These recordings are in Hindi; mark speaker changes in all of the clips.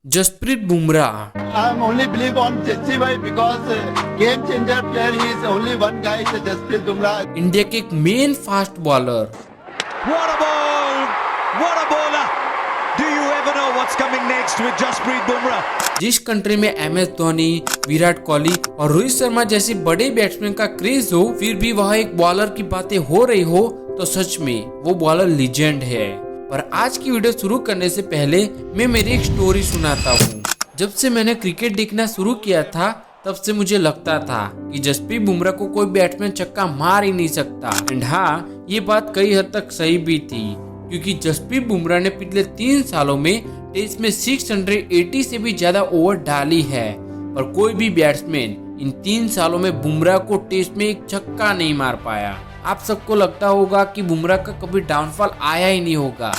Speaker 1: Jasprit Bumrah
Speaker 2: I'm only believe on Jesse bhai because game changer player. He is only one guy. Is Jasprit Bumrah.
Speaker 1: India के एक main fast bowler.
Speaker 3: What a ball! What a bowler! Do you ever know what's coming next with Jasprit Bumrah?
Speaker 1: जिस कंट्री में MS धोनी, विराट कोहली और रोहित शर्मा जैसे बड़े बैट्समैन का क्रेज हो, फिर भी वहाँ एक बॉलर की बातें हो रही हो तो सच में वो बॉलर लीजेंड है। पर आज की वीडियो शुरू करने से पहले मैं मेरी एक स्टोरी सुनाता हूँ। जब से मैंने क्रिकेट देखना शुरू किया था तब से मुझे लगता था कि जसप्रीत बुमराह को कोई बैट्समैन छक्का मार ही नहीं सकता। एंड हाँ, ये बात कई हद तक सही भी थी, क्योंकि जसप्रीत बुमराह ने पिछले 3 सालों में टेस्ट में 680 से भी ज्यादा ओवर डाली है, पर कोई भी बैट्समैन इन 3 सालों में बुमराह को टेस्ट में एक छक्का नहीं मार पाया। आप सबको लगता होगा कि बुमराह का कभी डाउनफॉल आया ही नहीं होगा,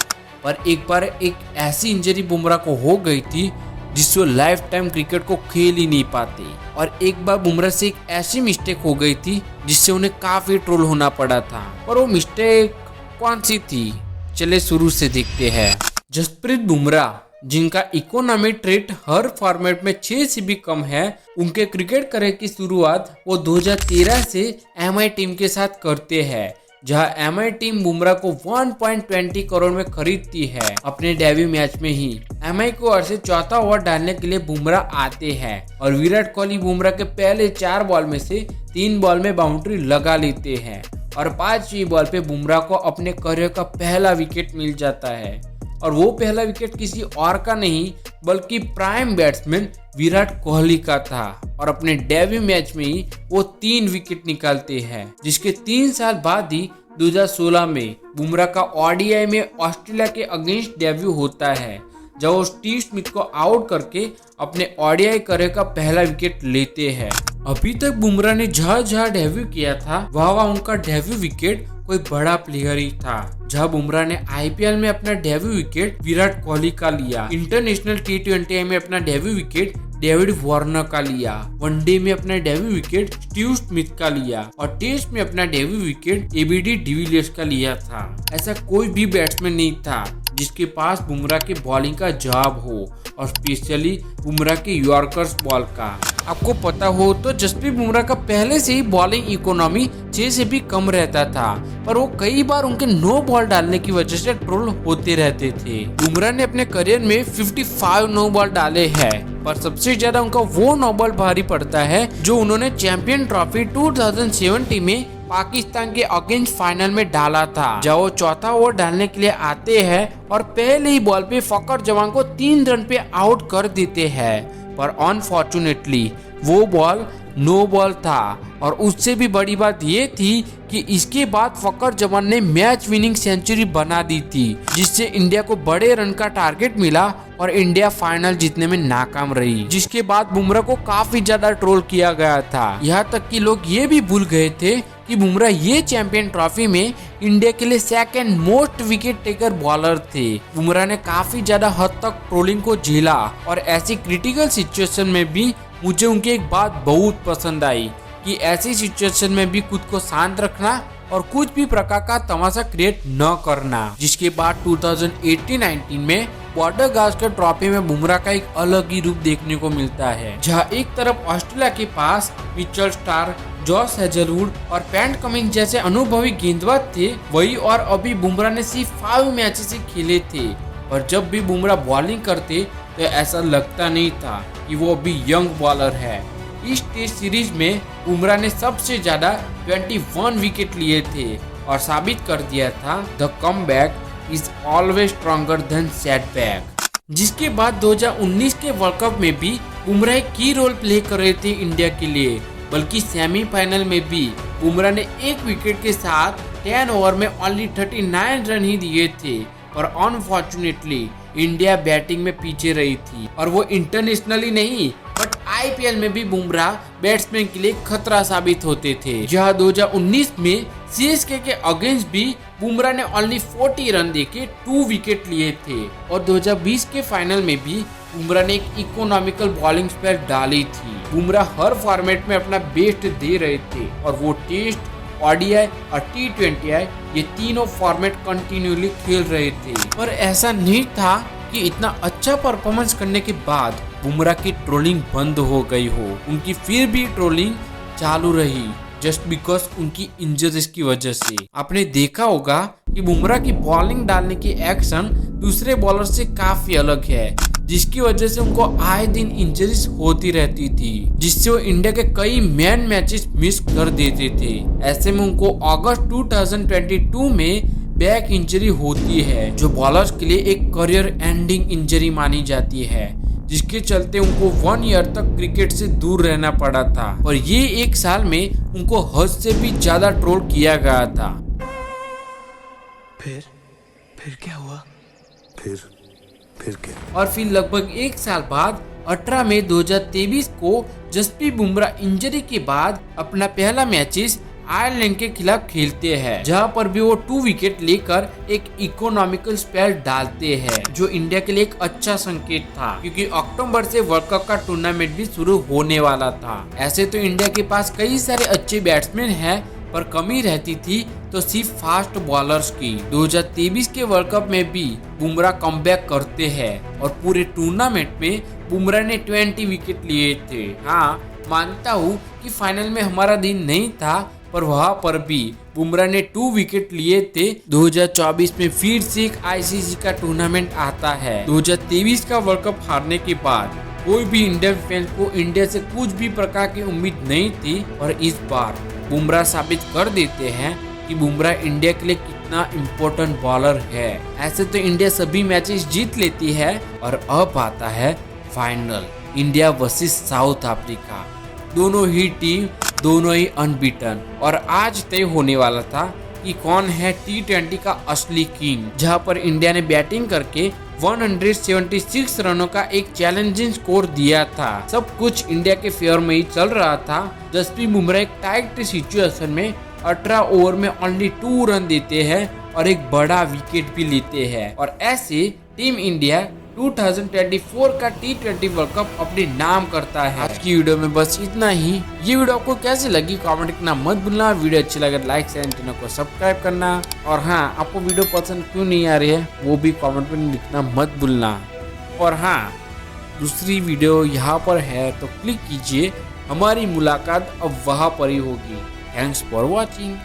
Speaker 1: पर एक बार एक ऐसी इंजरी बुमराह को हो गई थी जिससे लाइफ टाइम क्रिकेट को खेल ही नहीं पाते। और एक बार बुमराह से एक ऐसी मिस्टेक हो गई थी जिससे उन्हें काफी ट्रोल होना पड़ा था। पर वो मिस्टेक कौन सी थी, चले शुरू से देखते हैं। जसप्रीत बुमराह, जिनका इकोनॉमी रेट हर फॉर्मेट में 6 से भी कम है, उनके क्रिकेट करियर की शुरुआत वो 2013 से MI टीम के साथ करते हैं, जहां MI टीम बुमराह को 1.20 करोड़ में खरीदती है। अपने डेब्यू मैच में ही MI को ओर से चौथा ओवर डालने के लिए बुमराह आते हैं और विराट कोहली बुमराह के पहले 4 बॉल में से 3 बॉल में बाउंड्री लगा लेते हैं और 5वीं बॉल पे बुमराह को अपने करियर का पहला विकेट मिल जाता है। और वो पहला विकेट किसी और का नहीं बल्कि प्राइम बैट्समैन विराट कोहली का था, और अपने डेब्यू मैच में ही वो 3 विकेट निकालते हैं, जिसके 3 साल बाद ही 2016 में बुमराह का ODI में ऑस्ट्रेलिया के अगेंस्ट डेब्यू होता है, जब वो स्टीव स्मिथ को आउट करके अपने ODI करियर का पहला विकेट लेते हैं। अभी तक बुमराह ने जहाँ डेब्यू किया था वहाँ उनका डेब्यू विकेट कोई बड़ा प्लेयर ही था। जहाँ बुमराह ने IPL में अपना डेब्यू विकेट विराट कोहली का लिया, इंटरनेशनल T20 में अपना डेब्यू विकेट डेविड वार्नर का लिया, वनडे में अपना डेब्यू विकेट स्टीव स्मिथ का लिया और टेस्ट में अपना डेब्यू विकेट ABD डिविलियर्स का लिया था। ऐसा कोई भी बैट्समैन नहीं था जिसके पास बुमराह के बॉलिंग का जवाब हो, और स्पेशली बुमराह के यॉर्कर्स बॉल का। आपको पता हो तो जसप्रीत बुमराह का पहले से ही बॉलिंग इकोनॉमी 6 से भी कम रहता था, पर वो कई बार उनके नो बॉल डालने की वजह से ट्रोल होते रहते थे। बुमराह ने अपने करियर में 55 नो बॉल डाले हैं, पर सबसे ज्यादा उनका वो नो बॉल भारी पड़ता है जो उन्होंने चैंपियन ट्रॉफी 2070 में पाकिस्तान के अगेंस्ट फाइनल में डाला था, जब वो चौथा ओवर डालने के लिए आते हैं और पहले ही बॉल पे फकर जवान को 3 रन पे आउट कर देते हैं। पर अनफॉर्चुनेटली वो बॉल नो बॉल था, और उससे भी बड़ी बात ये थी कि इसके बाद फकर जवान ने मैच विनिंग सेंचुरी बना दी थी, जिससे इंडिया को बड़े रन का टारगेट मिला और इंडिया फाइनल जीतने में नाकाम रही। जिसके बाद बुमराह को काफी ज्यादा ट्रोल किया गया था, यहाँ तक कि लोग ये भी भूल गए थे कि बुमराह ये चैंपियन ट्रॉफी में इंडिया के लिए second most wicket taker bowler थे। बुमराह ने काफी ज्यादा हद तक ट्रोलिंग को झेला, और ऐसी क्रिटिकल सिचुएशन में भी मुझे उनकी एक बात बहुत पसंद आई कि ऐसी सिचुएशन में भी खुद को शांत रखना और कुछ भी प्रकार का तमाशा क्रिएट न करना। जिसके बाद 2018-19 में बॉर्डर गावस्कर ट्रॉफी में बुमराह का एक अलग ही रूप देखने को मिलता है, जहां एक तरफ ऑस्ट्रेलिया के पास मिचेल स्टार्क, जॉस हेजलवुड और पैट कमिंस जैसे अनुभवी गेंदबाज थे, वही और अभी बुमराह ने सिर्फ 5 मैचेस ही खेले थे। और जब भी बुमराह बॉलिंग करते तो ऐसा लगता नहीं था कि वो अभी यंग बॉलर है। इस टेस्ट सीरीज में बुमराह ने सबसे ज्यादा 21 विकेट लिए थे और साबित कर दिया था the comeback is always stronger than setback. जिसके बाद 2019 के वर्ल्ड कप में भी बुमराह एक की रोल प्ले कर रहे थे इंडिया के लिए, बल्कि सेमीफाइनल में भी बुमराह ने 1 विकेट के साथ 10 ओवर में ओनली 39 रन ही दिए थे। और अनफॉर्चुनेटली इंडिया बैटिंग में पीछे रही थी, और वो इंटरनेशनली नहीं बट IPL में भी बुमराह बैट्समैन के लिए खतरा साबित होते थे। जहां 2019 में CSK के अगेंस्ट भी बुमराह ने ओनली 40 रन देके 2 विकेट लिए थे, और 2020 के फाइनल में भी बुमराह ने एक इकोनॉमिकल बॉलिंग स्पेल डाली थी। बुमराह हर फॉर्मेट में अपना बेस्ट दे रहे थे, और वो टेस्ट, ODI और T20 ये तीनों फॉर्मेट कंटिन्यूली खेल रहे थे। पर ऐसा नहीं था कि कि इतना अच्छा परफॉर्मेंस करने के बाद बुमराह की ट्रोलिंग बंद हो गई हो, उनकी फिर भी ट्रोलिंग चालू रही जस्ट बिकॉज उनकी इंजरीज की वजह से। आपने देखा होगा कि बुमराह की बॉलिंग डालने की एक्शन दूसरे बॉलर से काफी अलग है, जिसकी वजह से उनको आए दिन इंजरीज होती रहती थी, जिससे वो इंडिया के कई मेन मैचेस मिस कर देते थे। ऐसे में उनको अगस्त 2022 में बैक इंजरी होती है, जो बॉलर्स के लिए एक करियर एंडिंग इंजरी मानी जाती है, जिसके चलते उनको 1 ईयर तक क्रिकेट से दूर रहना पड़ा था। और ये 1 साल में उनको हद से भी ज्यादा ट्रोल किया गया था।
Speaker 3: फिर क्या हुआ?
Speaker 4: फिर क्या?
Speaker 1: और फिर लगभग 1 साल बाद 18 मई 2023 को जसप्रीत बुमराह इंजरी के बाद अपना पहला मैचेस आयरलैंड के खिलाफ खेलते हैं, जहां पर भी वो 2 विकेट लेकर एक इकोनॉमिकल स्पेल डालते हैं, जो इंडिया के लिए एक अच्छा संकेत था, क्योंकि अक्टूबर से वर्ल्ड कप का टूर्नामेंट भी शुरू होने वाला था। ऐसे तो इंडिया के पास कई सारे अच्छे बैट्समैन हैं, पर कमी रहती थी तो सिर्फ फास्ट बॉलर्स की। 2023 के वर्ल्ड कप में भी बुमराह कमबैक करते हैं और पूरे टूर्नामेंट में बुमराह ने 20 विकेट लिए थे। हाँ, मानता हूँ कि फाइनल में हमारा दिन नहीं था, पर वहां पर भी बुमराह ने 2 विकेट लिए थे। 2024 में फिर से एक आईसीसी का टूर्नामेंट आता है। 2023 का वर्ल्ड कप हारने के बाद कोई भी इंडियन फैन को इंडिया से कुछ भी प्रकार की उम्मीद नहीं थी, और इस बार बुमराह साबित कर देते हैं कि बुमराह इंडिया के लिए कितना इम्पोर्टेंट बॉलर है। ऐसे तो इंडिया सभी मैचेस जीत लेती है, और अब आता है final, India versus south Africa. दोनों ही टीम दोनों ही अनबीटन, और आज तय होने वाला था कि कौन है T20 का असली किंग, जहां पर इंडिया ने बैटिंग करके 176 रनों का एक चैलेंजिंग स्कोर दिया था। सब कुछ इंडिया के फेवर में ही चल रहा था। जसप्रीत बुमराह एक टाइट सिचुएशन में 18 ओवर में ओनली 2 रन देते हैं और एक बड़ा विकेट भी लेते हैं, और ऐसे टीम इंडिया 2024 का T20 वर्ल्ड कप अपने नाम करता है। आज की वीडियो में बस इतना ही। ये वीडियो आपको कैसी लगी कमेंट करना मत भूलना। वीडियो अच्छी लगे लाइक शेयर चैनल को सब्सक्राइब करना, और हाँ, आपको वीडियो पसंद क्यों नहीं आ रही है वो भी कमेंट में लिखना मत भूलना। और हाँ, दूसरी वीडियो यहाँ पर है तो क्लिक कीजिए, हमारी मुलाकात अब वहाँ पर ही होगी। Thanks for watching.